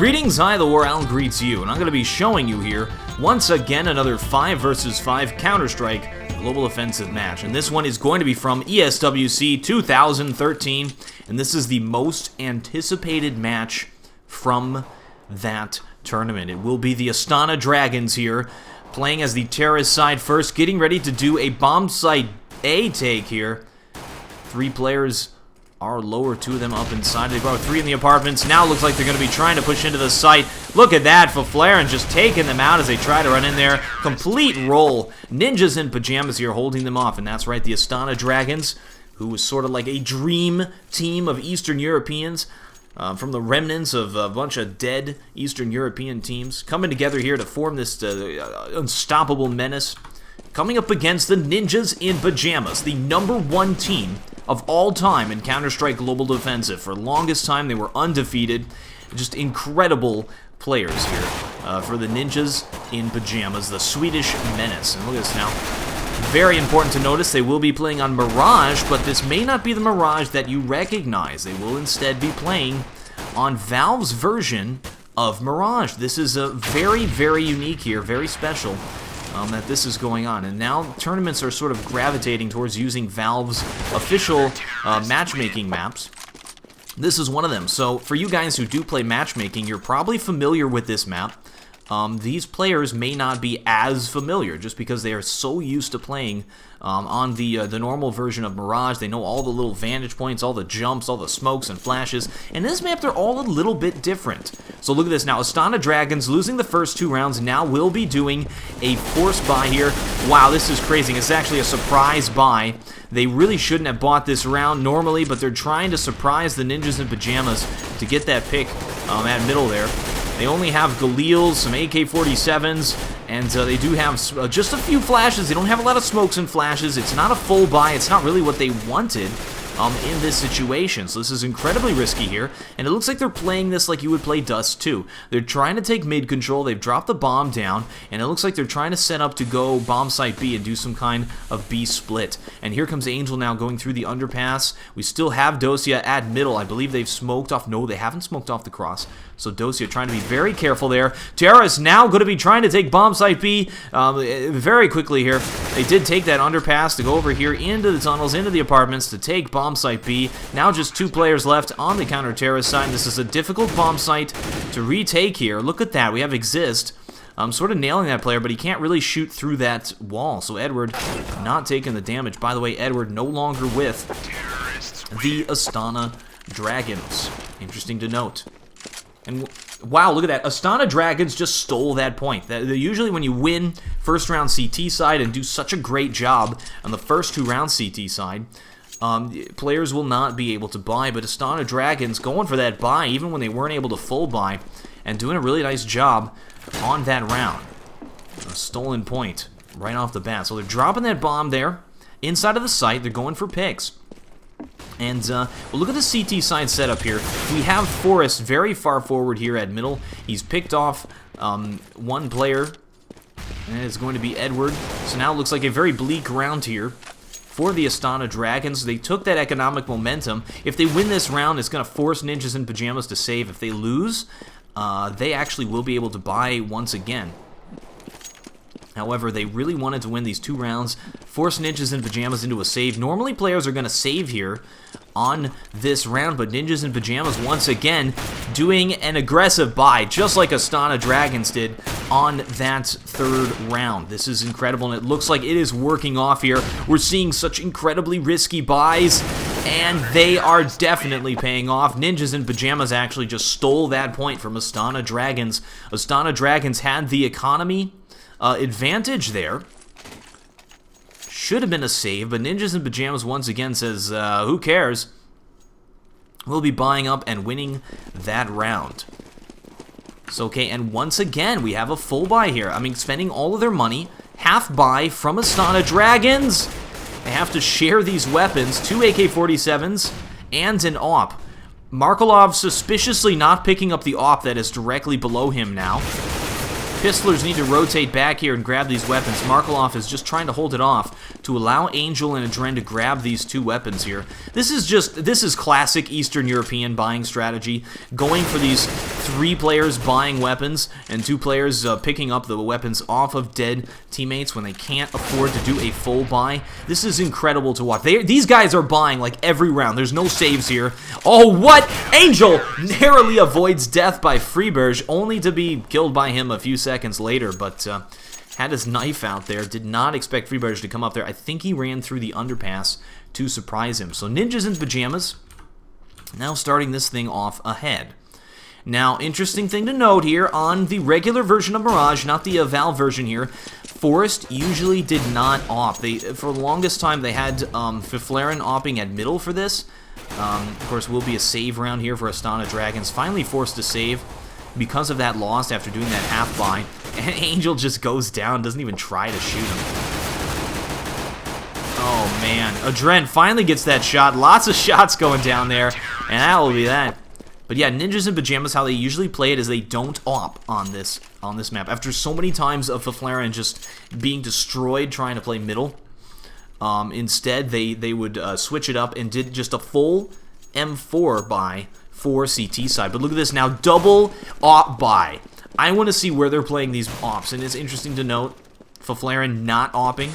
Greetings, TheWarOwl greets you, and I'm going to be showing you here, once again, another 5 vs 5 Counter-Strike Global Offensive match. And this one is going to be from ESWC 2013, and this is the most anticipated match from that tournament. It will be the Astana Dragons here, playing as the terrorist side first, getting ready to do a bomb site A take here. 3 players are lower, 2 of them up inside. They brought 3 in the apartments. Now looks like they're going to be trying to push into the site. Look at that, Flair just taking them out as they try to run in there. Complete roll. Ninjas in Pyjamas here holding them off, and that's right, the Astana Dragons, who was sort of like a dream team of Eastern Europeans, from the remnants of a bunch of dead Eastern European teams, coming together here to form this unstoppable menace, coming up against the Ninjas in Pyjamas, the #1 team of all time in Counter-Strike Global Defensive. For the longest time, they were undefeated. Just incredible players here for the Ninjas in Pyjamas, the Swedish menace. And look at this now. Very important to notice, they will be playing on Mirage, but this may not be the Mirage that you recognize. They will instead be playing on Valve's version of Mirage. This is a very, very unique here, very special. That this is going on, and now tournaments are sort of gravitating towards using Valve's official matchmaking maps. This is one of them. So for you guys who do play matchmaking, you're probably familiar with this map. These players may not be as familiar just because they are so used to playing on the normal version of Mirage. They know all the little vantage points, all the jumps, all the smokes and flashes. And this map, they're all a little bit different. So look at this now. Astana Dragons losing the first 2 rounds now will be doing a force buy here. Wow, this is crazy. It's actually a surprise buy. They really shouldn't have bought this round normally, but they're trying to surprise the Ninjas in Pyjamas to get that pick at middle there. They only have Galils, some AK-47s, and they do have just a few flashes. They don't have a lot of smokes and flashes. It's not a full buy. It's not really what they wanted in this situation. So this is incredibly risky here, and it looks like they're playing this like you would play Dust 2. They're trying to take mid control. They've dropped the bomb down, and it looks like they're trying to set up to go bomb site B and do some kind of B split. And here comes Angel now going through the underpass. We still have Dosia at middle. I believe they've smoked off. No, they haven't smoked off the cross. So Dosia trying to be very careful there. Terra is now going to be trying to take bomb site B very quickly here. They did take that underpass to go over here into the tunnels, into the apartments to take bomb site B. Now just 2 players left on the counter-terrorist side. This is a difficult bomb site to retake here. Look at that. We have Exist. Sort of nailing that player, but he can't really shoot through that wall. So Edward not taking the damage. By the way, Edward no longer with the Astana Dragons. Interesting to note. And wow, look at that. Astana Dragons just stole that point. Usually when you win first round CT side and do such a great job on the first 2 rounds CT side, players will not be able to buy, but Astana Dragons going for that buy even when they weren't able to full buy and doing a really nice job on that round. A stolen point right off the bat. So they're dropping that bomb there inside of the site. They're going for picks. And well, look at the CT side setup here. We have Forrest very far forward here at middle. He's picked off 1 player, and it's going to be Edward. So now it looks like a very bleak round here for the Astana Dragons. They took that economic momentum. If they win this round, it's going to force Ninjas in Pyjamas to save. If they lose, they actually will be able to buy once again. However, they really wanted to win these 2 rounds, force Ninjas in Pyjamas into a save. Normally, players are going to save here on this round, but Ninjas in Pyjamas once again doing an aggressive buy, just like Astana Dragons did on that 3rd round. This is incredible, and it looks like it is working off here. We're seeing such incredibly risky buys, and they are definitely paying off. Ninjas in Pyjamas actually just stole that point from Astana Dragons. Astana Dragons had the economy advantage there. Should have been a save, but Ninjas in Pyjamas once again says, who cares? We'll be buying up and winning that round. So, okay, and once again, we have a full buy here. I mean, spending all of their money, half buy from Astana Dragons. They have to share these weapons, 2 AK-47s and an AWP. Markelov suspiciously not picking up the AWP that is directly below him now. Pistlers need to rotate back here and grab these weapons. Markelov is just trying to hold it off to to allow Angel and Adren to grab these two weapons here. This is classic Eastern European buying strategy, going for these 3 players buying weapons and 2 players picking up the weapons off of dead teammates when they can't afford to do a full buy. This is incredible to watch. These guys are buying like every round. There's no saves here. Oh, what? Angel narrowly avoids death by Freeberge, only to be killed by him a few seconds later, but had his knife out there. Did not expect Freeberge to come up there. I think he ran through the underpass to surprise him. So Ninjas in Pyjamas now starting this thing off ahead. Now, interesting thing to note here, on the regular version of Mirage, not the Valve version here, Forest usually did not op. For the longest time, they had Fiflaren opping at middle for this. Of course, will be a save round here for Astana Dragons. Finally forced to save because of that loss after doing that half buy. And Angel just goes down, doesn't even try to shoot him. Oh, man. Adren finally gets that shot. Lots of shots going down there, and that will be that. But yeah, Ninjas in Pyjamas, how they usually play it is they don't op on this map. After so many times of Fiflaren just being destroyed trying to play middle, instead they would switch it up and did just a full M4 buy for CT side. But look at this now, double op buy. I want to see where they're playing these ops, and it's interesting to note Fiflaren not opping.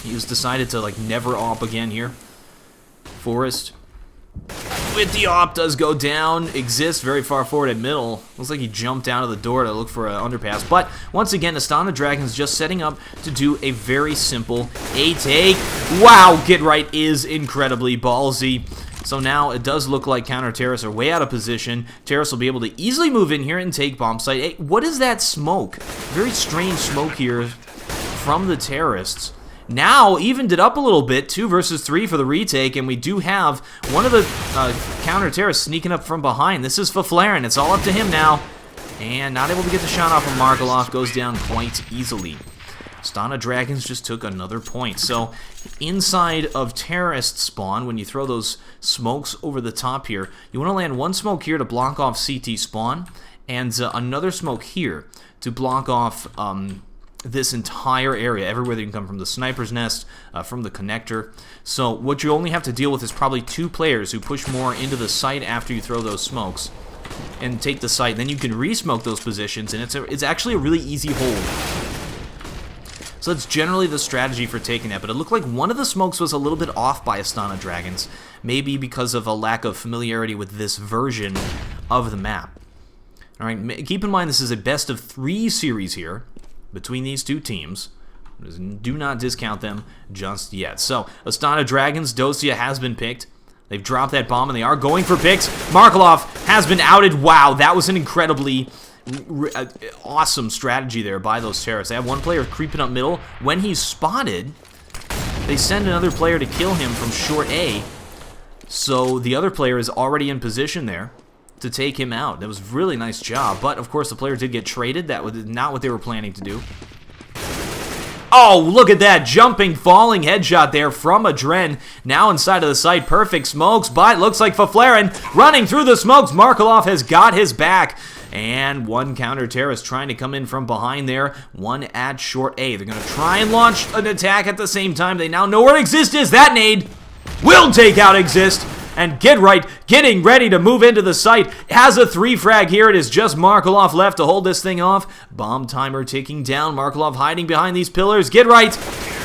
He was decided to like never op again here. Forest with the op does go down. Exists very far forward at middle. Looks like he jumped out of the door to look for an underpass. But once again, Astana Dragons just setting up to do a very simple A-take. Wow, Get Right is incredibly ballsy. So now it does look like counter terrorists are way out of position. Terrorists will be able to easily move in here and take bomb site. Hey, what is that smoke? Very strange smoke here from the terrorists. Now evened it up a little bit, 2 versus 3 for the retake, and we do have one of the counter-terrorists sneaking up from behind. This is Fiflaren. It's all up to him now, and not able to get the shot off of Markaloff. Goes down quite easily. Astana Dragons just took another point. So inside of terrorist spawn, when you throw those smokes over the top here, you want to land one smoke here to block off CT spawn, and another smoke here to block off this entire area, everywhere that you can come from, the sniper's nest, from the connector. So what you only have to deal with is probably 2 players who push more into the site after you throw those smokes and take the site. Then you can re-smoke those positions, and it's actually a really easy hold. So that's generally the strategy for taking that, but it looked like one of the smokes was a little bit off by Astana Dragons, maybe because of a lack of familiarity with this version of the map. Alright, keep in mind this is a best of 3 series here between these 2 teams. Do not discount them just yet. So, Astana Dragons, Dosia has been picked. They've dropped that bomb and they are going for picks. Markaloff has been outed. Wow, that was an incredibly awesome strategy there by those terrorists. They have one player creeping up middle. When he's spotted, they send another player to kill him from short A. So the other player is already in position there to take him out. That was a really nice job, but of course the player did get traded. That was not what they were planning to do. Oh, look at that jumping, falling headshot there from Adren. Now inside of the site, perfect smokes, but looks like Fiflaren running through the smokes. Markaloff has got his back. And one counter-terrorist trying to come in from behind there. One at short A. They're going to try and launch an attack at the same time. They now know where Exist is. That nade will take out Exist. And Get Right getting ready to move into the site. Has a 3 frag here. It is just Markaloff left to hold this thing off. Bomb timer ticking down. Markaloff hiding behind these pillars. Get Right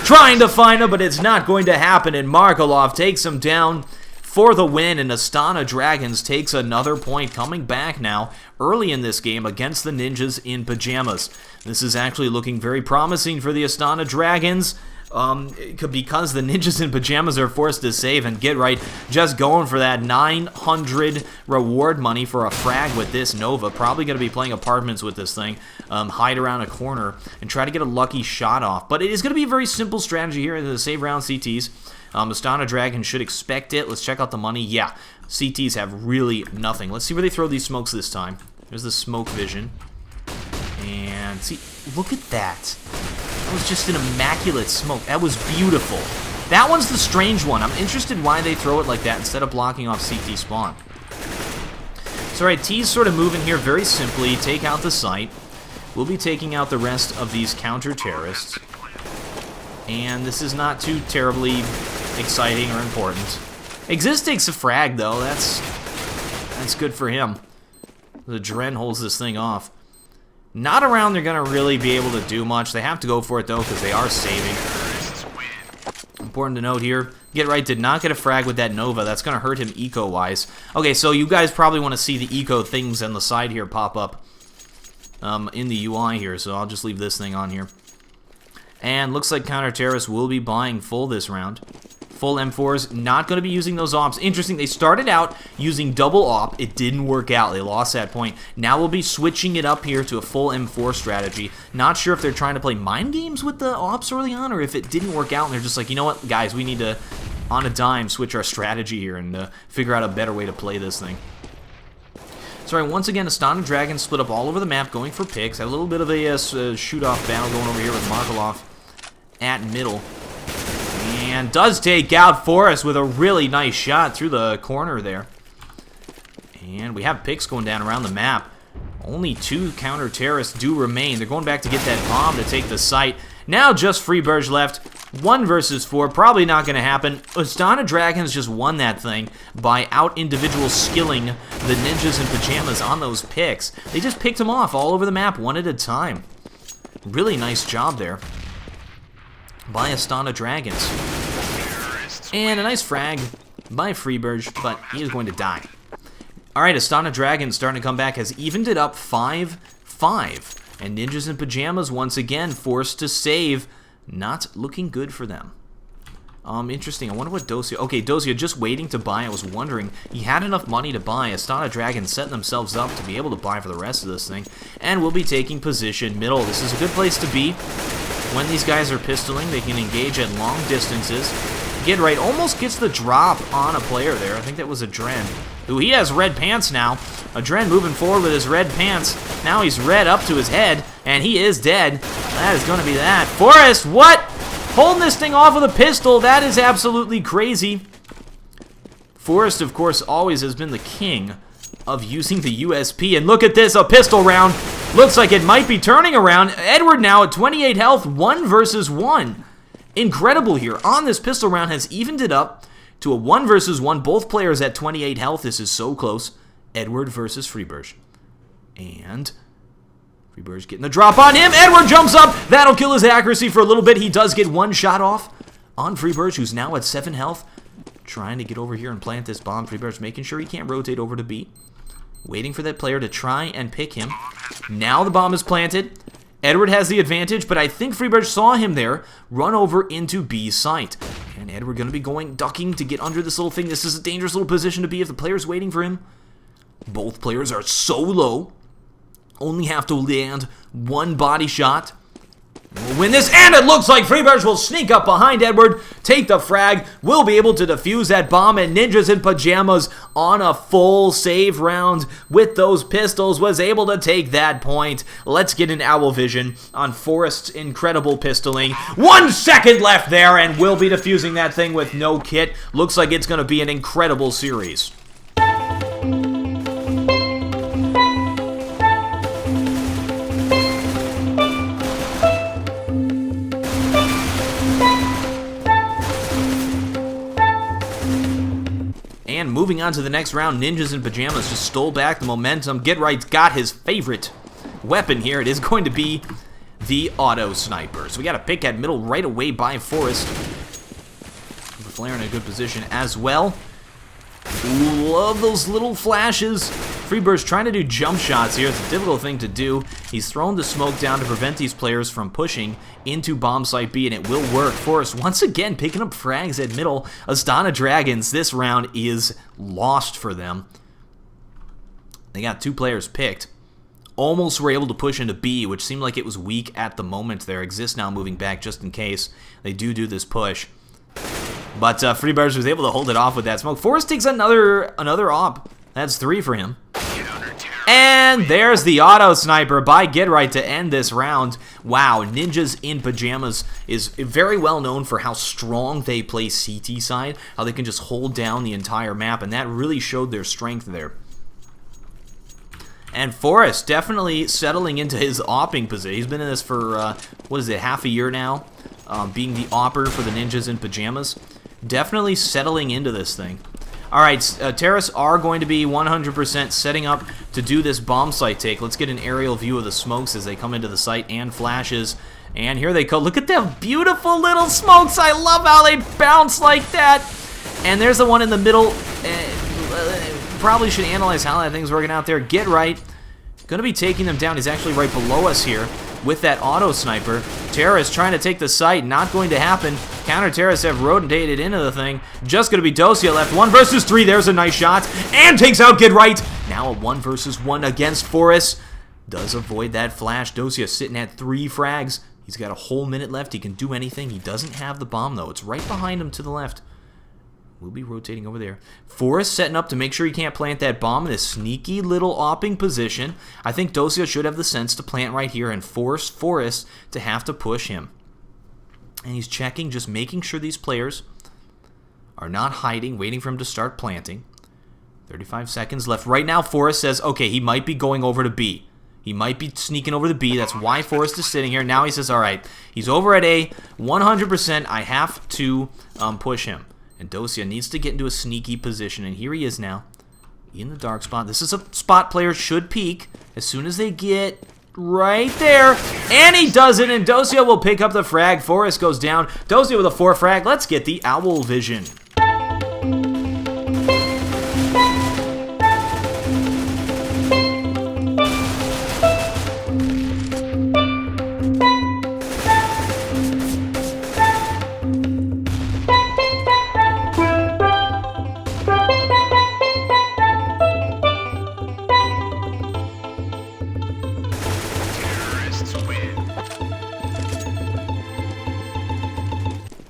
trying to find him, but it's not going to happen. And Markaloff takes him down for the win, and Astana Dragons takes another point, coming back now early in this game against the Ninjas in Pyjamas. This is actually looking very promising for the Astana Dragons because the Ninjas in Pyjamas are forced to save, and Get Right just going for that 900 reward money for a frag with this Nova. Probably going to be playing apartments with this thing, hide around a corner and try to get a lucky shot off. But it is going to be a very simple strategy here in the save round CTs. Astana Dragon should expect it. Let's check out the money. Yeah, CTs have really nothing. Let's see where they throw these smokes this time. There's the smoke vision. And see, look at that. That was just an immaculate smoke. That was beautiful. That one's the strange one. I'm interested why they throw it like that instead of blocking off CT spawn. So, alright, T's sort of moving here very simply. Take out the site. We'll be taking out the rest of these counter-terrorists. And this is not too terribly exciting or important. Exist takes a frag, though. That's good for him. The Dren holds this thing off. Not around they're going to really be able to do much. They have to go for it, though, because they are saving. Important to note here, Get Right did not get a frag with that Nova. That's going to hurt him eco-wise. Okay, so you guys probably want to see the eco things on the side here pop up in the UI here, so I'll just leave this thing on here. And looks like Counter-Terrorists will be buying full this round. Full M4s, not going to be using those ops. Interesting, they started out using double op. It didn't work out. They lost that point. Now we'll be switching it up here to a full M4 strategy. Not sure if they're trying to play mind games with the ops early on, or if it didn't work out and they're just like, you know what, guys, we need to, on a dime, switch our strategy here and figure out a better way to play this thing. Sorry, once again, Astana Dragons split up all over the map going for picks. A little bit of a shoot-off battle going over here with Markelov at middle. And does take out Forrest with a really nice shot through the corner there. And we have picks going down around the map. Only 2 counter-terrorists do remain. They're going back to get that bomb to take the site. Now just Freeburg left. 1 versus 4. Probably not going to happen. Astana Dragons just won that thing by out-individual skilling the ninjas in pajamas on those picks. They just picked them off all over the map, one at a time. Really nice job there by Astana Dragons. And a nice frag by Freeburg, but he is going to die. Alright, Astana Dragons starting to come back, has evened it up 5-5. And Ninjas in Pajamas once again forced to save. Not looking good for them. Interesting. I wonder what Dosia... Okay, Dosia just waiting to buy. I was wondering. He had enough money to buy. Astana Dragons set themselves up to be able to buy for the rest of this thing. And we'll be taking position middle. This is a good place to be. When these guys are pistoling, they can engage at long distances. Get Right almost gets the drop on a player there. I think that was a Dren. Ooh, he has red pants now. A Dren moving forward with his red pants. Now he's red up to his head, and he is dead. That is going to be that. Forrest, what? Holding this thing off with a pistol. That is absolutely crazy. Forrest, of course, always has been the king of using the USP. And look at this, a pistol round. Looks like it might be turning around. Edward now at 28 health, 1 versus 1. Incredible here. On this pistol round has evened it up to a 1 versus 1. Both players at 28 health. This is so close. Edward versus Freeburg. And Freeburg's getting the drop on him. Edward jumps up. That'll kill his accuracy for a little bit. He does get 1 shot off on Freeburg, who's now at 7 health. Trying to get over here and plant this bomb. Freeburg's making sure he can't rotate over to B. Waiting for that player to try and pick him. Now the bomb is planted. Edward has the advantage, but I think Freeburg saw him there run over into B's site. And Edward going to be ducking to get under this little thing. This is a dangerous little position to be if the player's waiting for him. Both players are so low. Only have to land 1 body shot. We'll win this, and it looks like Freeburg will sneak up behind Edward, take the frag, will be able to defuse that bomb, and Ninjas in Pajamas on a full save round with those pistols was able to take that point. Let's get an owl vision on Forrest's incredible pistoling. 1 second left there, and we'll be defusing that thing with no kit. Looks like it's going to be an incredible series. And moving on to the next round, Ninjas in Pajamas just stole back the momentum. Get Right's got his favorite weapon here. It is going to be the auto sniper. So we got a pick at middle right away by Forrest. The flare in a good position as well. Ooh, love those little flashes. Freeburg's trying to do jump shots here. It's a difficult thing to do. He's thrown the smoke down to prevent these players from pushing into bomb site B, and it will work. Forrest once again picking up frags at middle. Astana Dragons, this round is lost for them. They got 2 players picked. Almost were able to push into B, which seemed like it was weak at the moment there. Exist now moving back just in case they do this push. But Freeburg was able to hold it off with that smoke. Forrest takes another op. That's 3 for him. And there's the auto sniper by Get Right to end this round. Wow, Ninjas in Pajamas is very well known for how strong they play CT side, how they can just hold down the entire map, and that really showed their strength there. And Forrest definitely settling into his opping position. He's been in this for, what is it, half a year now? being the opper for the ninjas in pajamas. Definitely settling into this thing. Alright, terrorists are going to be 100% setting up to do this bomb site take. Let's get an aerial view of the smokes as they come into the site and flashes. And here they go. Look at them beautiful little smokes. I love how they bounce like that. And there's the one in the middle. Probably should analyze how that thing's working out there. Get right. Going to be taking them down. He's actually right below us here with that auto sniper. Terrorists trying to take the site. Not going to happen. Counter-terrorists have rotated into the thing. Just going to be Dosia left. 1 versus 3. There's a nice shot. And takes out Get Right. Now a 1 versus 1 against Forrest. Does avoid that flash. Dosia sitting at 3 frags. He's got a whole minute left. He can do anything. He doesn't have the bomb, though. It's right behind him to the left. We'll be rotating over there. Forrest setting up to make sure he can't plant that bomb in a sneaky little opping position. I think Dosia should have the sense to plant right here and force Forrest to have to push him. And he's checking, just making sure these players are not hiding, waiting for him to start planting. 35 seconds left. Right now, Forrest says, okay, he might be going over to B. He might be sneaking over to B. That's why Forrest is sitting here. Now he says, all right, he's over at A. 100%, I have to push him. And Dosia needs to get into a sneaky position, and here he is now in the dark spot. This is a spot players should peek as soon as they get right there. And he does it, and Dosia will pick up the frag. Forrest goes down. Dosia with a 4 frag. Let's get the owl vision.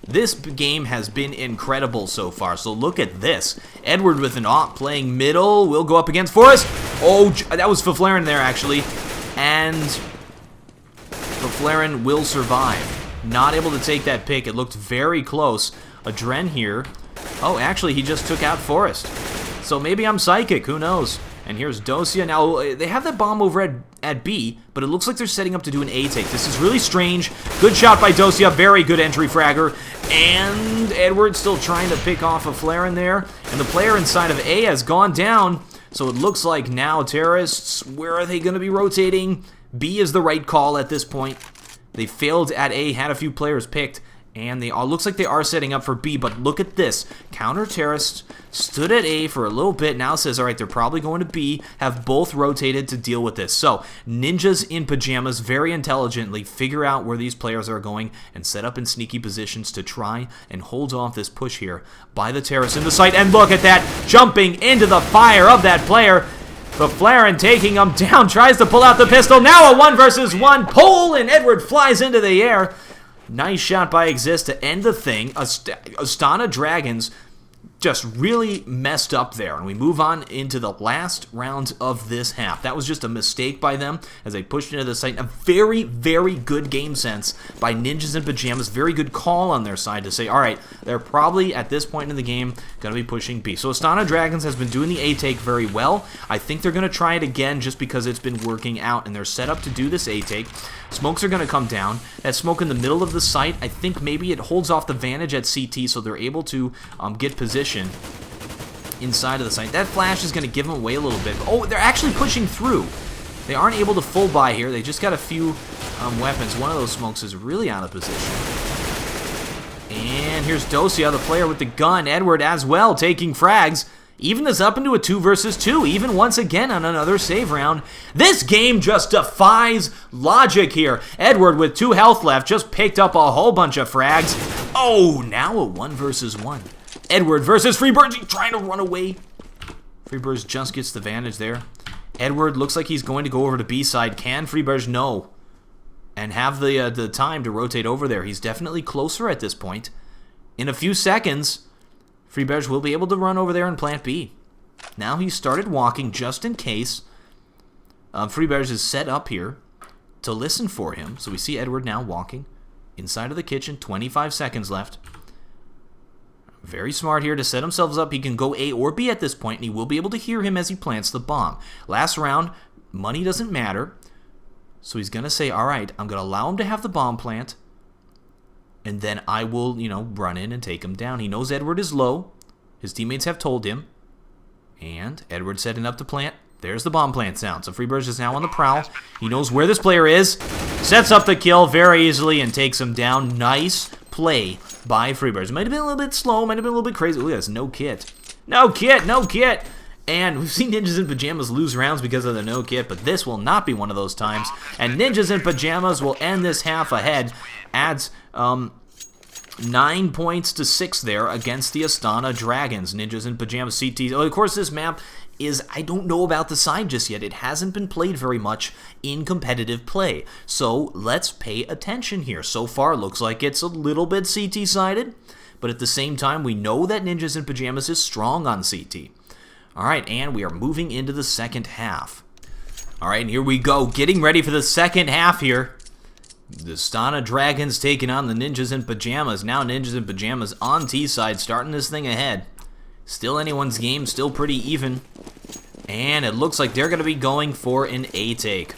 This game has been incredible so far, so look at this. Edward with an op playing middle will go up against Forrest. Oh, that was Faflaren there, actually. And Faflaren will survive. Not able to take that pick. It looked very close. Adren here. Oh, actually, he just took out Forrest. So maybe I'm psychic. Who knows? And here's Dosia. Now, they have that bomb over at B, but it looks like they're setting up to do an A take. This is really strange. Good shot by Dosia. Very good entry fragger. And Edward still trying to pick off a Flaren there. And the player inside of A has gone down. So it looks like now terrorists, where are they going to be rotating? B is the right call at this point. They failed at A, had a few players picked. And they all looks like they are setting up for B, but look at this. Counter-terrorists stood at A for a little bit, now says, all right, they're probably going to B, have both rotated to deal with this. So, ninjas in pajamas very intelligently figure out where these players are going and set up in sneaky positions to try and hold off this push here by the terrorists in the site. And look at that, jumping into the fire of that player. The Flaren taking him down, tries to pull out the pistol. Now a 1 versus 1 pull, and Edward flies into the air. Nice shot by Exist to end the thing. Astana Dragons just really messed up there. And we move on into the last round of this half. That was just a mistake by them as they pushed into the site. A very, very good game sense by Ninjas in Pajamas. Very good call on their side to say, all right, they're probably at this point in the game going to be pushing B. So Astana Dragons has been doing the A take very well. I think they're going to try it again just because it's been working out and they're set up to do this A take. Smokes are going to come down. That smoke in the middle of the site, I think maybe it holds off the vantage at CT so they're able to get position inside of the site. That flash is going to give them away a little bit. Oh, they're actually pushing through. They aren't able to full buy here. They just got a few weapons. One of those smokes is really out of position. And here's Dosia, the player with the gun. Edward as well, taking frags. Even this up into a 2 versus 2, even once again on another save round. This game just defies logic here. Edward with 2 health left just picked up a whole bunch of frags. Oh, now a 1 versus 1. Edward versus Freebirds, trying to run away. Freebirds just gets the advantage there. Edward looks like he's going to go over to B side. Can Freebirds? No. And have the time to rotate over there. He's definitely closer at this point. In a few seconds, Freebirds will be able to run over there and plant B. Now he's started walking just in case. Freebirds is set up here to listen for him. So we see Edward now walking inside of the kitchen. 25 seconds left. Very smart here to set himself up. He can go A or B at this point, and he will be able to hear him as he plants the bomb. Last round, money doesn't matter. So he's going to say, all right, I'm going to allow him to have the bomb plant. and then I will, you know, run in and take him down. He knows Edward is low. His teammates have told him. And Edward's setting up to plant. There's the bomb plant sound. So Freebirds is now on the prowl. He knows where this player is. Sets up the kill very easily and takes him down. Nice play by Freebirds. Might have been a little bit slow. Might have been a little bit crazy. Look at this. No kit. No kit. No kit. And we've seen Ninjas in Pyjamas lose rounds because of the no kit, but this will not be one of those times. And Ninjas in Pyjamas will end this half ahead. Adds 9 points to 6 there against the Astana Dragons. Ninjas in Pyjamas CT. Oh, of course, this map is, I don't know about the side just yet. It hasn't been played very much in competitive play. So let's pay attention here. So far, looks like it's a little bit CT-sided, but at the same time, we know that Ninjas in Pyjamas is strong on CT. All right, and we are moving into the second half. All right, and here we go, getting ready for the second half here. The Astana Dragons taking on the Ninjas in Pyjamas. Now Ninjas in Pyjamas on T-side, starting this thing ahead. Still anyone's game, still pretty even. And it looks like they're going to be going for an A-take.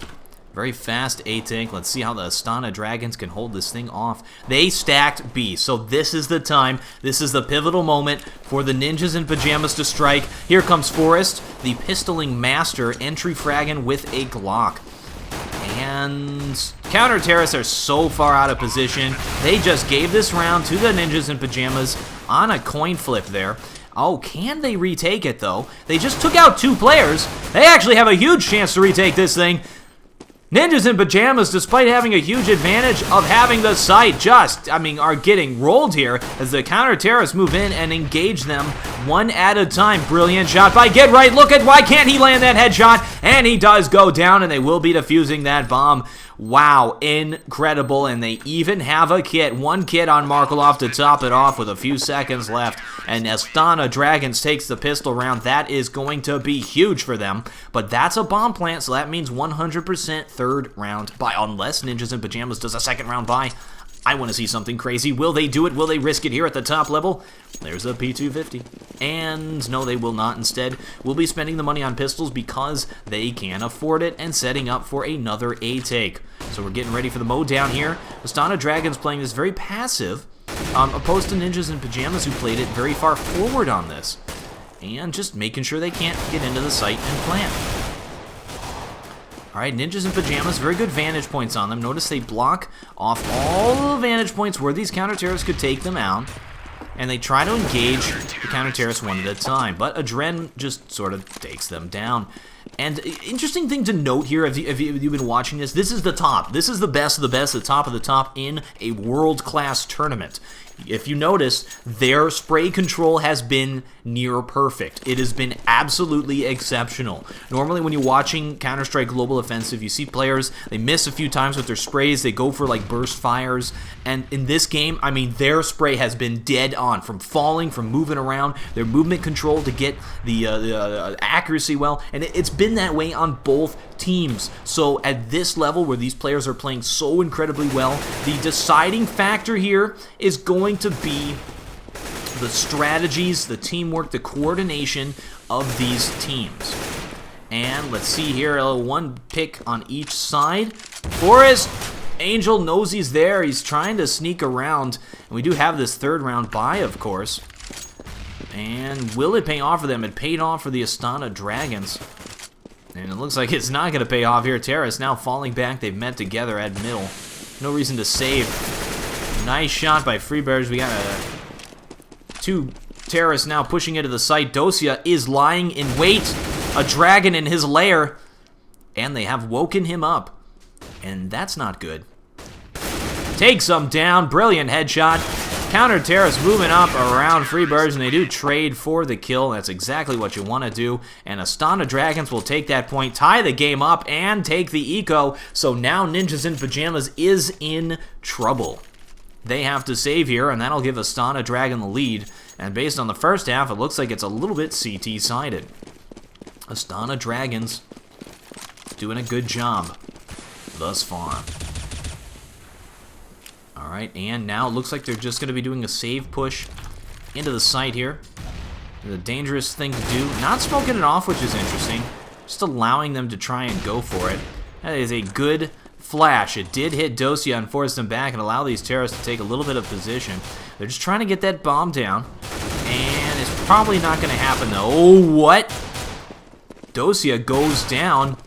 Very fast A-take. Let's see how the Astana Dragons can hold this thing off. They stacked B, so this is the time. This is the pivotal moment for the Ninjas in Pyjamas to strike. Here comes Forrest, the pistoling master, entry fragging with a Glock. And counter terrorists are so far out of position. They just gave this round to the Ninjas in Pyjamas on a coin flip there. Oh, can they retake it, though? They just took out 2 players. They actually have a huge chance to retake this thing. Ninjas in Pyjamas, despite having a huge advantage of having the site, are getting rolled here as the counter-terrorists move in and engage them one at a time. Brilliant shot by Get Right. Look at, why can't he land that headshot? And he does go down, and they will be defusing that bomb. Wow, incredible, and they even have a kit. 1 kit on Markelov to top it off with a few seconds left, and Astana Dragons takes the pistol round. That is going to be huge for them, but that's a bomb plant, so that means 100% third round buy, unless Ninjas in Pyjamas does a second round buy. I want to see something crazy. Will they do it? Will they risk it here at the top level? There's a P250. And no, they will not. Instead, we'll be spending the money on pistols because they can afford it and setting up for another A-take. So we're getting ready for the mow down here. Astana Dragons playing this very passive, opposed to Ninjas in Pyjamas who played it very far forward on this. And just making sure they can't get into the site and plant. Alright, Ninjas in Pyjamas, very good vantage points on them. Notice they block off all the vantage points where these counter-terrorists could take them out. And they try to engage the counter-terrorists one at a time. But Adren just sort of takes them down. And interesting thing to note here, if you've been watching this, this is the top. This is the best of the best, the top of the top in a world-class tournament. If you notice, their spray control has been near perfect. It has been absolutely exceptional. Normally when you're watching Counter-Strike Global Offensive, you see players, they miss a few times with their sprays, they go for like burst fires, and in this game, I mean, their spray has been dead on, from falling, from moving around, their movement control to get the accuracy well, and it's been that way on both teams. So at this level where these players are playing so incredibly well, the deciding factor here is going to be the strategies, the teamwork, the coordination of these teams. And let's see here, 1 pick on each side. Forrest, Angel knows he's there. He's trying to sneak around. And we do have this third round buy, of course. And will it pay off for them? It paid off for the Astana Dragons. And it looks like it's not going to pay off here. Terrace now falling back. They've met together at middle. No reason to save. Nice shot by Freebirds. We got 2 terrorists now pushing into the site. Dosia is lying in wait. A dragon in his lair. And they have woken him up. And that's not good. Takes them down. Brilliant headshot. Counter-terrorists moving up around Freebirds, and they do trade for the kill. That's exactly what you want to do. And Astana Dragons will take that point, tie the game up, and take the eco. So now Ninjas in Pyjamas is in trouble. They have to save here, and that'll give Astana Dragon the lead. And based on the first half, it looks like it's a little bit CT-sided. Astana Dragons doing a good job thus far. Alright, and now it looks like they're just going to be doing a save push into the site here. The dangerous thing to do. Not smoking it off, which is interesting. Just allowing them to try and go for it. That is a good flash. It did hit Dosia and force them back and allow these terrorists to take a little bit of position. They're just trying to get that bomb down. And it's probably not going to happen, though. Oh, what? Dosia goes down.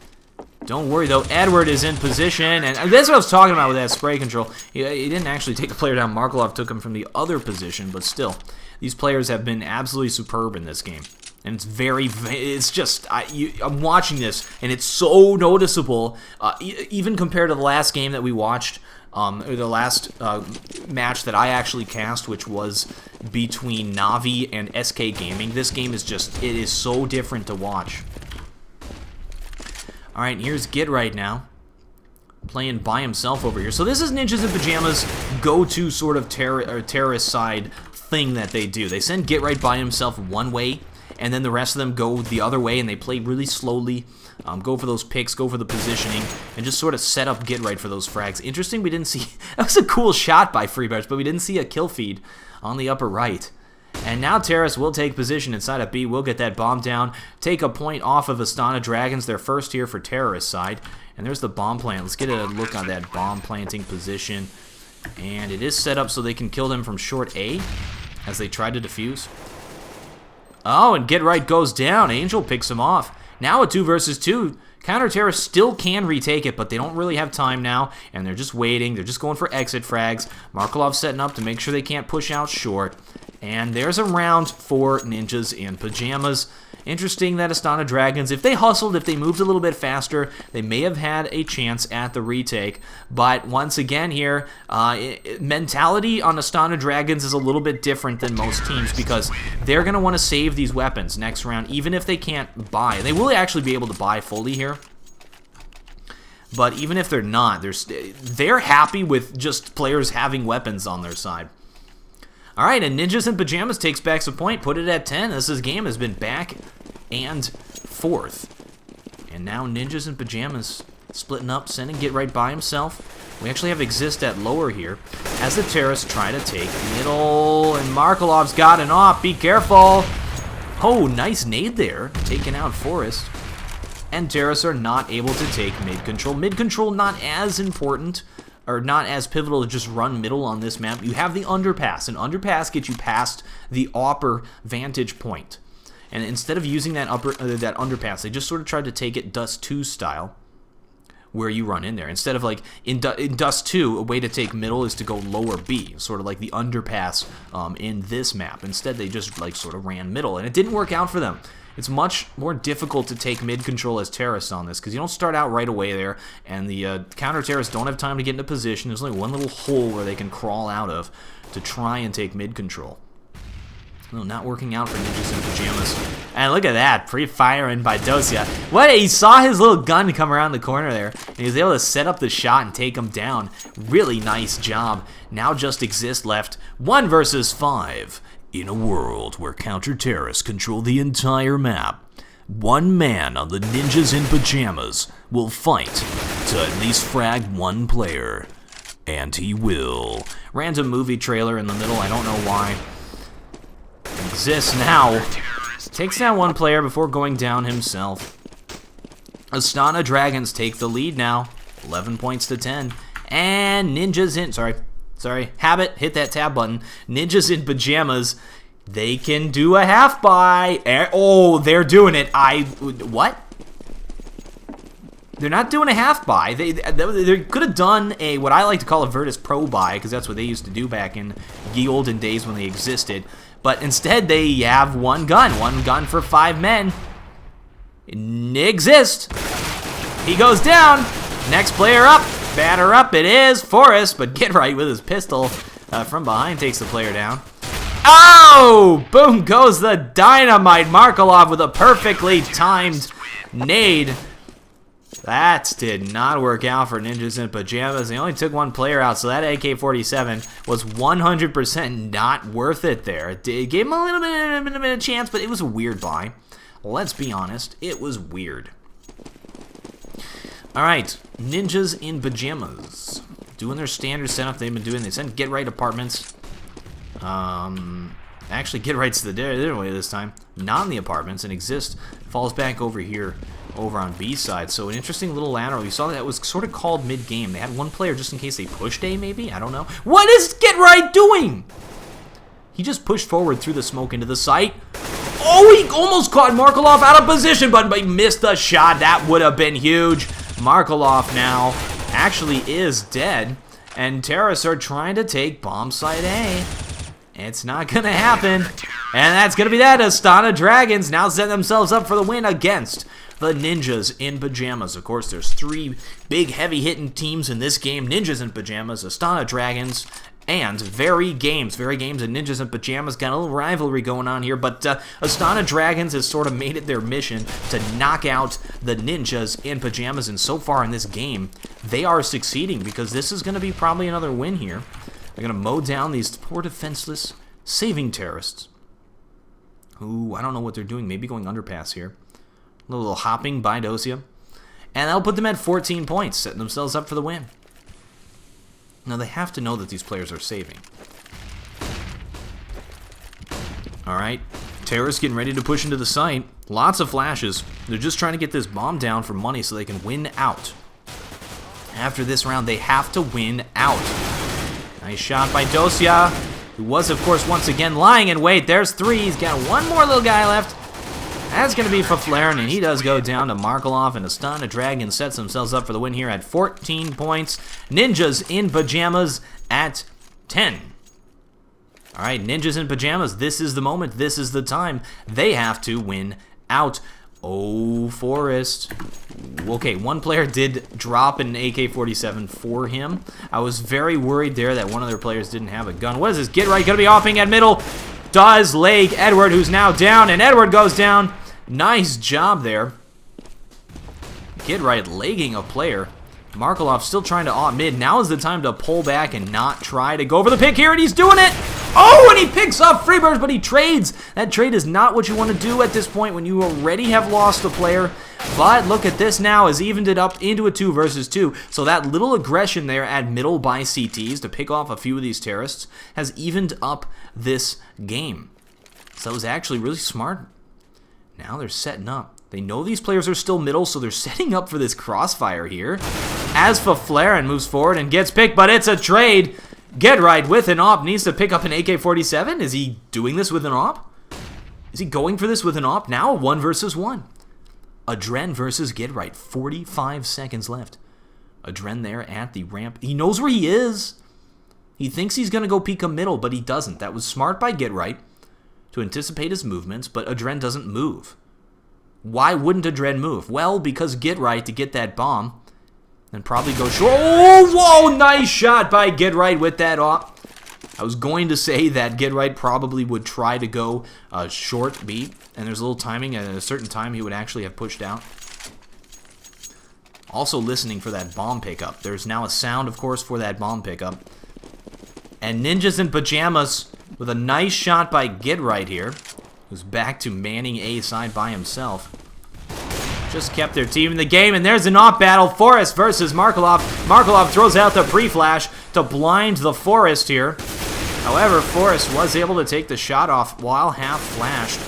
Don't worry, though. Edward is in position. And that's what I was talking about with that spray control. He didn't actually take the player down. Markelov took him from the other position. But still, these players have been absolutely superb in this game. And it's just, I'm watching this, and it's so noticeable, even compared to the last game that we watched, or the last match that I actually cast, which was between Navi and SK Gaming. This game is just, it is so different to watch. Alright, here's Git right now, playing by himself over here. So this is Ninjas in Pyjamas' go-to sort of terrorist side thing that they do. They send Git right by himself one way, and then the rest of them go the other way, and they play really slowly, go for those picks, go for the positioning, and just sort of set up Get Right for those frags. Interesting, we didn't see... That was a cool shot by Freebirds, but we didn't see a kill feed on the upper right. And now Terrace will take position inside of B, will get that bomb down, take a point off of Astana Dragons, their first here for Terrorist side. And there's the bomb plant. Let's get a look on that bomb planting position. And it is set up so they can kill them from short A as they try to defuse. Oh, and Get Right goes down. Angel picks him off. Now a 2 versus 2. Counter-terrorists still can retake it, but they don't really have time now, and they're just waiting. They're just going for exit frags. Markelov setting up to make sure they can't push out short. And there's a round for Ninjas in Pyjamas. Interesting that Astana Dragons, if they hustled, if they moved a little bit faster, they may have had a chance at the retake. But once again here, mentality on Astana Dragons is a little bit different than most teams because they're going to want to save these weapons next round, even if they can't buy. They will actually be able to buy fully here. But even if they're not, they're happy with just players having weapons on their side. Alright, and Ninjas in Pyjamas takes back some point, put it at 10. This game has been back and forth. And now Ninjas in Pyjamas splitting up, sending Get Right by himself. We actually have Exist at lower here as the terrorists try to take middle, and Markelov's got an off. Be careful. Oh, nice nade there, taking out Forrest. And terrorists are not able to take mid control. Mid control not as important, or not as pivotal to just run middle on this map. You have the underpass. An underpass gets you past the upper vantage point. And instead of using that that underpass, they just sort of tried to take it Dust 2 style, where you run in there. Instead of like in Dust 2, a way to take middle is to go lower B, sort of like the underpass in this map. Instead, they just like sort of ran middle, and it didn't work out for them. It's much more difficult to take mid control as terrorists on this because you don't start out right away there, and the counter-terrorists don't have time to get into position. There's only one little hole where they can crawl out of to try and take mid control. No, not working out for Ninjas in Pyjamas. And look at that, pre-firing by Dosia. What? He saw his little gun come around the corner there, and he was able to set up the shot and take him down. Really nice job. Now just Exist left. 1 versus 5. In a world where counter-terrorists control the entire map, one man on the Ninjas in Pyjamas will fight to at least frag one player. And he will. Random movie trailer in the middle, I don't know why. Exists now. Takes down one player before going down himself. Astana Dragons take the lead now. 11 points to 10. And Ninjas in... Sorry, Habit, hit that tab button. Ninjas in Pyjamas, they can do a half buy. Oh, they're doing it. What? They're not doing a half buy. They could have done a, what I like to call a Virtus Pro buy, because that's what they used to do back in the olden days when they existed. But instead, they have one gun for 5 men. Exist. He goes down. Next player up. Batter up, it is Forrest, but Get Right with his pistol from behind takes the player down. Oh! Boom goes the dynamite. Markelov with a perfectly timed nade. That did not work out for Ninjas in Pyjamas. They only took one player out, so that AK-47 was 100% not worth it there. It gave him a little bit of a chance, but it was a weird buy. Let's be honest, it was weird. Alright, Ninjas in Pyjamas. Doing their standard setup they've been doing. They sent Get Right apartments. Actually, Get Right's the other way this time. Not in the apartments, and Exist falls back over here, over on B side. So an interesting little lateral. You saw that was sort of called mid-game. They had one player just in case they pushed A, maybe? I don't know. What is Get Right doing? He just pushed forward through the smoke into the site. Oh, he almost caught Markelov out of position, but he missed the shot. That would have been huge. Markelov now actually is dead, and terrorists are trying to take bomb site A. It's not going to happen, and that's going to be that. Astana Dragons now set themselves up for the win against the Ninjas in Pyjamas. Of course, there's three big heavy-hitting teams in this game. Ninjas in Pyjamas, Astana Dragons, and Very Games. Very Games and Ninjas in Pyjamas got a little rivalry going on here, but Astana Dragons has sort of made it their mission to knock out the Ninjas in Pyjamas, and so far in this game, they are succeeding because this is going to be probably another win here. They're going to mow down these poor defenseless saving terrorists who, I don't know what they're doing, maybe going underpass here. A little hopping by Dosia, and that'll put them at 14 points, setting themselves up for the win. Now, they have to know that these players are saving. Alright, terrorists getting ready to push into the site. Lots of flashes. They're just trying to get this bomb down for money so they can win out. After this round, they have to win out. Nice shot by Dosia, who was, of course, once again lying in wait. There's three. He's got one more little guy left. That's going to be Faflaren, and he does go down to Markelov, and Astana Dragons sets themselves up for the win here at 14 points. Ninjas in Pyjamas at 10. All right, Ninjas in Pyjamas, this is the moment. This is the time. They have to win out. Oh, Forest. Okay, one player did drop an AK-47 for him. I was very worried there that one of their players didn't have a gun. What is this? Get Right, going to be hopping at middle. Does leg Edward, who's now down, and Edward goes down. Nice job there. Get Right legging a player. Markelov still trying to opt mid. Now is the time to pull back and not try to go for the pick here, and he's doing it. Oh, and he picks up Freebirds, but he trades. That trade is not what you want to do at this point when you already have lost the player. But look at this now, has evened it up into a 2 versus 2. So that little aggression there at middle by CTs to pick off a few of these terrorists has evened up this game. So that was actually really smart. Now they're setting up. They know these players are still middle, so they're setting up for this crossfire here. As Faflaren moves forward and gets picked, but it's a trade. Get Right with an op needs to pick up an AK-47. Is he doing this with an op? Is he going for this with an op? Now 1 versus 1. Adren versus Get Right. 45 seconds left. Adren there at the ramp. He knows where he is. He thinks he's going to go peek a middle, but he doesn't. That was smart by Get Right to anticipate his movements, but Adren doesn't move. Why wouldn't Adren move? Well, because Get Right to get that bomb and probably go short. Oh, whoa, nice shot by Get Right with that op. I was going to say that Get Right probably would try to go short B, and there's a little timing, and at a certain time he would actually have pushed out. Also listening for that bomb pickup. There's now a sound, of course, for that bomb pickup. And Ninjas in Pyjamas with a nice shot by Get Right here, who's back to manning A side by himself. Just kept their team in the game, and there's an op battle. Forest versus Markelov. Markelov throws out the pre-flash to blind the Forest here. However, Forest was able to take the shot off while half flashed.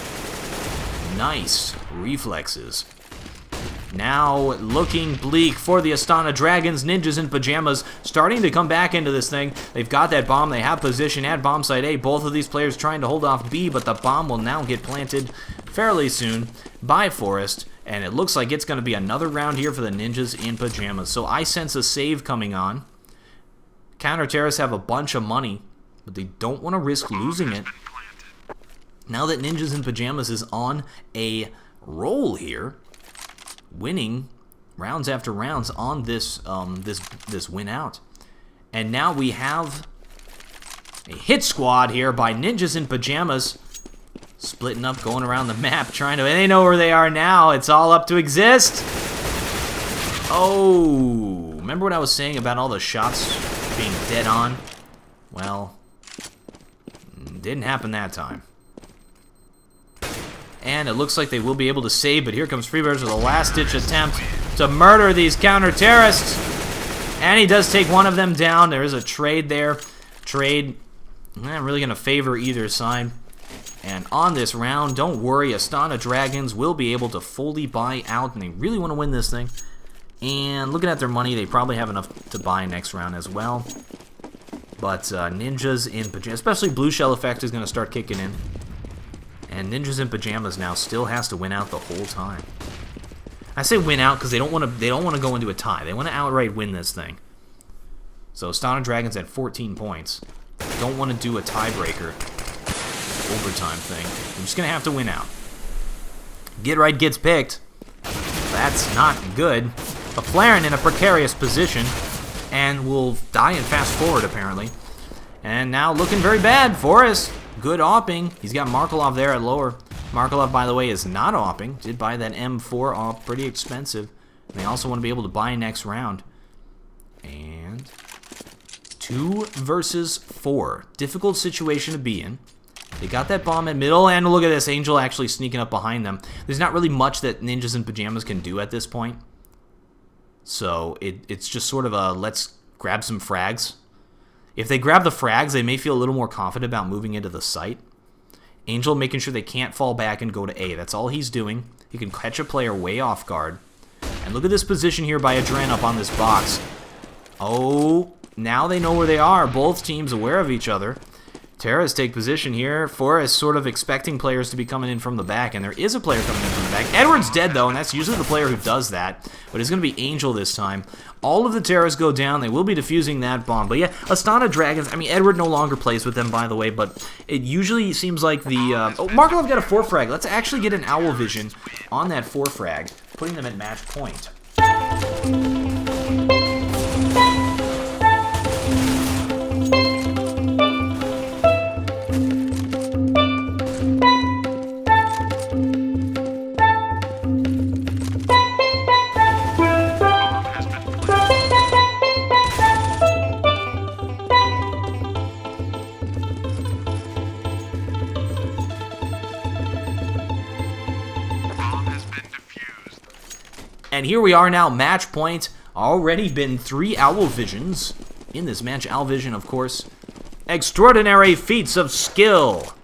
Nice reflexes. Now looking bleak for the Astana Dragons. Ninjas in Pyjamas starting to come back into this thing. They've got that bomb. They have position at bomb site A. Both of these players trying to hold off B, but the bomb will now get planted fairly soon by Forest. And it looks like it's going to be another round here for the Ninjas in Pyjamas. So I sense a save coming on. Counter-terrorists have a bunch of money, but they don't want to risk losing it. Now that Ninjas in Pyjamas is on a roll here, winning rounds after rounds on this this win out. And now we have a hit squad here by Ninjas in Pyjamas, splitting up, going around the map, trying to, and they know where they are now. It's all up to Exist. Oh, remember what I was saying about all the shots being dead on? Well, didn't happen that time. And it looks like they will be able to save, but here comes Freebirds with a last-ditch attempt to murder these counter-terrorists. And he does take one of them down. There is a trade there. Trade not really going to favor either side. And on this round, don't worry, Astana Dragons will be able to fully buy out, and they really want to win this thing. And looking at their money, they probably have enough to buy next round as well. But Ninjas in Pyjamas, especially Blue Shell Effect is going to start kicking in. And Ninjas in Pyjamas now still has to win out the whole time. I say win out because they don't want to go into a tie. They want to outright win this thing. So Astana Dragons at 14 points. Don't want to do a tiebreaker overtime thing. I'm just going to have to win out. Get Right gets picked. That's not good. But Flaren in a precarious position and will die in fast forward apparently. And now looking very bad. Forrest, good opping. He's got Markelov there at lower. Markelov, by the way, is not opping. Did buy that M4 off, pretty expensive. And they also want to be able to buy next round. And 2 versus 4. Difficult situation to be in. They got that bomb at middle, and look at this, Angel actually sneaking up behind them. There's not really much that Ninjas in Pyjamas can do at this point. So it's just sort of a let's grab some frags. If they grab the frags, they may feel a little more confident about moving into the site. Angel making sure they can't fall back and go to A. That's all he's doing. He can catch a player way off guard. And look at this position here by Adren up on this box. Oh, now they know where they are. Both teams aware of each other. Terras take position here. Forrest sort of expecting players to be coming in from the back, and there is a player coming in from the back. Edward's dead, though, and that's usually the player who does that, but it's going to be Angel this time. All of the Terras go down. They will be defusing that bomb. But yeah, Astana Dragons, I mean, Edward no longer plays with them, by the way, but it usually seems like the... oh, Markelov got a 4 frag. Let's actually get an Owl Vision on that 4 frag, putting them at match point. And here we are now, match point. Already been 3 Owl Visions in this match. Owl Vision, of course, extraordinary feats of skill.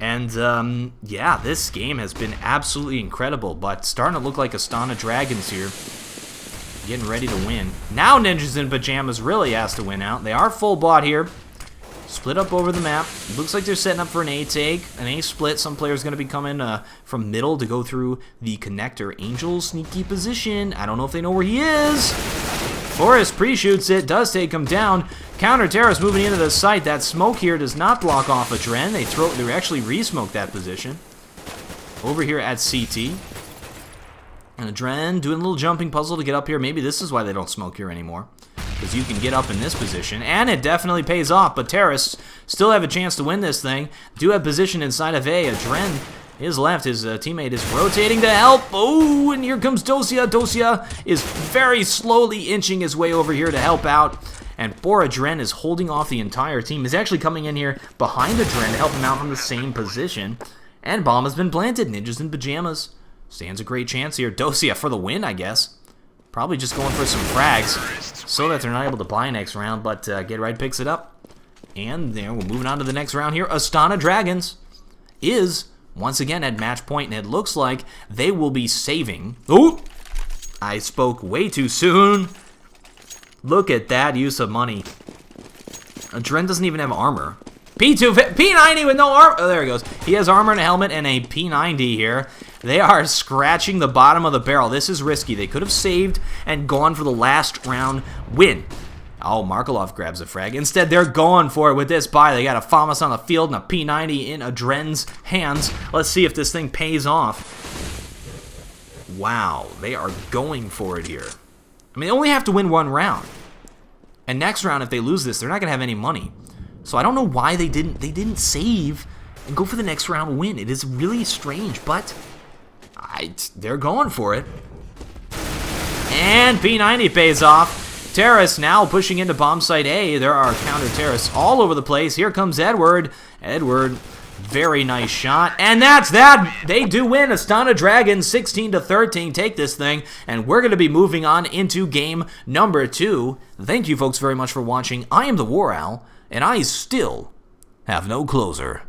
And, yeah, this game has been absolutely incredible, but starting to look like Astana Dragons here. Getting ready to win. Now Ninjas in Pyjamas really has to win out. They are full bot here. Split up over the map. Looks like they're setting up for an A take, an A split. Some players going to be coming from middle to go through the connector. Angel sneaky position. I don't know if they know where he is. Forrest pre-shoots it, does take him down. Counter Terrace moving into the site. That smoke here does not block off Adren. They actually re-smoke that position. Over here at CT. And Adren doing a little jumping puzzle to get up here. Maybe this is why they don't smoke here anymore, because you can get up in this position, and it definitely pays off. But Terrace still have a chance to win this thing. Do have position inside of A. Adren is left. His teammate is rotating to help. Oh, and here comes Dosia. Dosia is very slowly inching his way over here to help out. And poor Adren is holding off the entire team. He's actually coming in here behind Adren to help him out from the same position. And bomb has been planted. Ninjas in Pyjamas stands a great chance here. Dosia for the win, I guess. Probably just going for some frags so that they're not able to buy next round, but Get Right picks it up. And there, we're moving on to the next round here. Astana Dragons is once again at match point, and it looks like they will be saving. Oh, I spoke way too soon. Look at that use of money. Adren doesn't even have armor. P90 with no armor. Oh, there he goes. He has armor and a helmet and a P90 here. They are scratching the bottom of the barrel. This is risky. They could have saved and gone for the last round win. Oh, Markelov grabs a frag. Instead, they're going for it with this buy. They got a FAMAS on the field and a P90 in Adren's hands. Let's see if this thing pays off. Wow, they are going for it here. I mean, they only have to win 1 round. And next round, if they lose this, they're not going to have any money. So I don't know why they didn't save and go for the next round win. It is really strange, but they're going for it. And P90 pays off. Terrace now pushing into bomb site A. There are counter Terrace all over the place. Here comes Edward. Edward, very nice shot. And that's that. They do win. Astana Dragons 16-13 take this thing. And we're going to be moving on into game number 2. Thank you folks very much for watching. I am TheWarOwl, and I still have no closer.